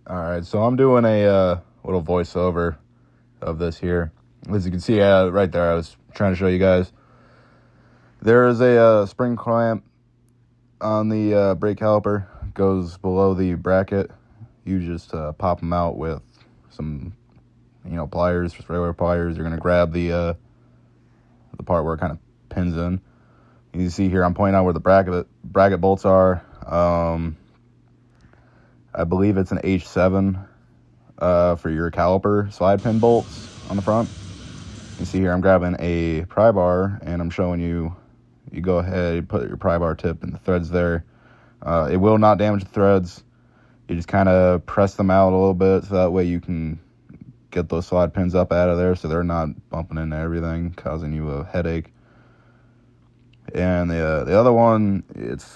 Alright, so I'm doing a little voiceover of this here. As you can see right there, I was trying to show you guys. There is a spring clamp on the brake caliper. It goes below the bracket. You just pop them out with some, pliers, just regular pliers. You're going to grab the part where it kind of pins in. You see here, I'm pointing out where the bracket bolts are. I believe it's an H7 for your caliper slide pin bolts on the front. You see here, I'm grabbing a pry bar and I'm showing you. You go ahead, you put your pry bar tip in the threads there. It will not damage the threads. You just kind of press them out a little bit so that way you can get those slide pins up out of there so they're not bumping into everything, causing you a headache. And the other one,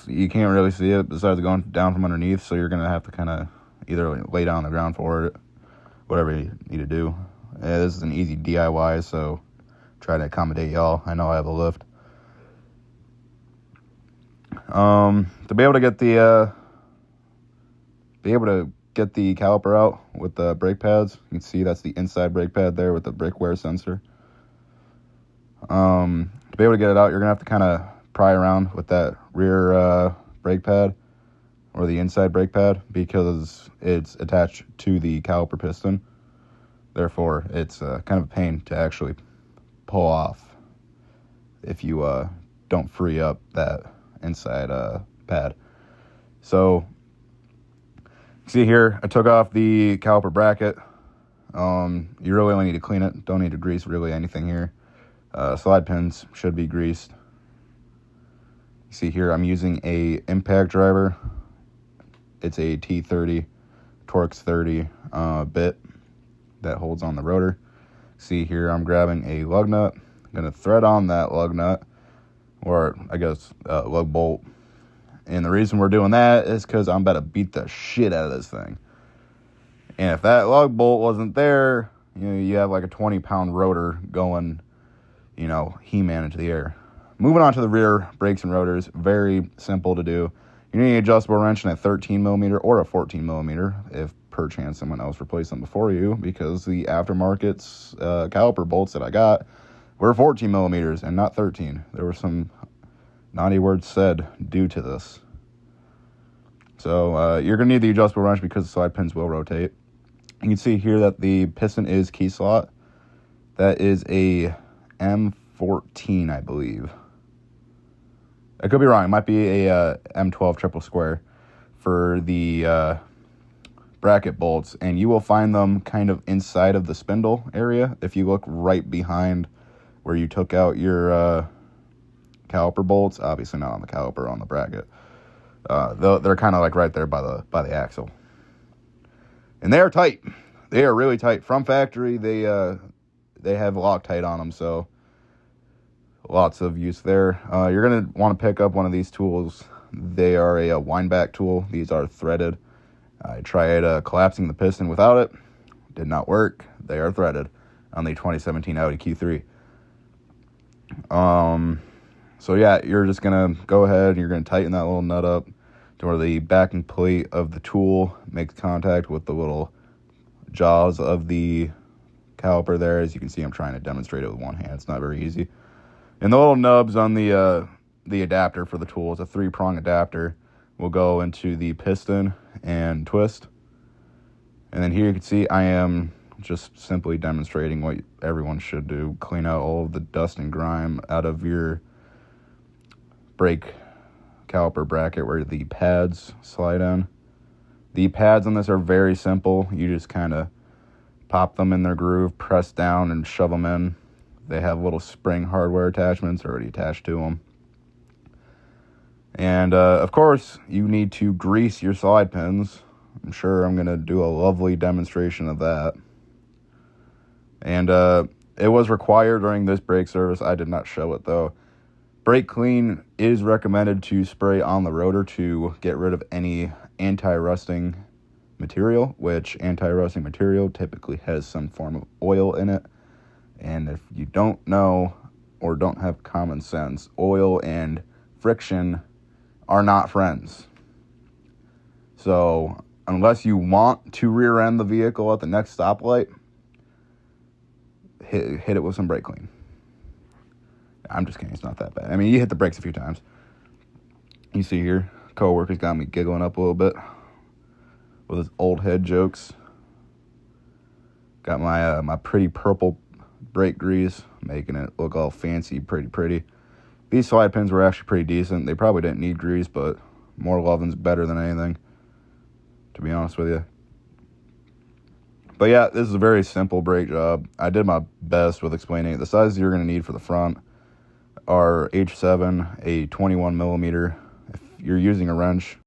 you can't really see it besides going down from underneath, so you're going to have to kind of either lay down on the ground for it, whatever you need to do. This is an easy DIY, so try to accommodate y'all. I know I have a lift. To be able to get the caliper out with the brake pads, you can see that's the inside brake pad there with the brake wear sensor. To be able to get it out, you're going to have to kind of pry around with that rear brake pad or the inside brake pad because it's attached to the caliper piston. Therefore, it's kind of a pain to actually pull off if you don't free up that inside pad. So, see here, I took off the caliper bracket. You really only need to clean it. Don't need to grease really anything here. Slide pins should be greased. You see here, I'm using a impact driver. It's a T30 Torx 30 bit that holds on the rotor. See here, I'm grabbing a lug nut. I'm going to thread on that lug nut, or I guess lug bolt. And the reason we're doing that is because I'm about to beat the shit out of this thing. And if that lug bolt wasn't there, you have like a 20-pound rotor going, He-Man into the air. Moving on to the rear brakes and rotors, very simple to do. You need an adjustable wrench in a 13 millimeter or a 14 millimeter if per chance someone else replaced them before you, because the aftermarket's caliper bolts that I got were 14 millimeters and not 13. There were some naughty words said due to this. So you're going to need the adjustable wrench because the slide pins will rotate. You can see here that the piston is key slot. That is a M14, I believe. I could be wrong. It might be a M12 triple square for the bracket bolts, and you will find them kind of inside of the spindle area. If you look right behind where you took out your caliper bolts, obviously not on the caliper, on the bracket. They're kind of like right there by the axle, and they are tight. They are really tight from factory. They have Loctite on them, so lots of use there. You're going to want to pick up one of these tools. They are a wind back tool. These are threaded. I tried collapsing the piston without it. Did not work. They are threaded on the 2017 Audi Q3. So yeah, you're just going to go ahead and you're going to tighten that little nut up to where the backing plate of the tool makes contact with the little jaws of the caliper there. As you can see, I'm trying to demonstrate it with one hand. It's not very easy. And the little nubs on the adapter for the tool, it's a 3-prong adapter, will go into the piston and twist. And then here you can see I am just simply demonstrating what everyone should do. Clean out all of the dust and grime out of your brake caliper bracket where the pads slide in. The pads on this are very simple. You just kind of pop them in their groove, press down, and shove them in. They have little spring hardware attachments already attached to them. And, of course, you need to grease your slide pins. I'm sure I'm going to do a lovely demonstration of that. And it was required during this brake service. I did not show it, though. Brake Clean is recommended to spray on the rotor to get rid of any anti-rusting material, which anti-rusting material typically has some form of oil in it. And if you don't know or don't have common sense, oil and friction are not friends. So unless you want to rear end the vehicle at the next stoplight, hit it with some brake clean. I'm just kidding. It's not that bad. I mean, you hit the brakes a few times. You see here, coworker's got me giggling up a little bit with his old head jokes. Got my pretty purple brake grease, making it look all fancy, pretty. These slide pins were actually pretty decent. They probably didn't need grease, but more lovin's better than anything, to be honest with you. But yeah, this is a very simple brake job. I did my best with explaining it. The sizes you're going to need for the front are H7, a 21 millimeter. If you're using a wrench,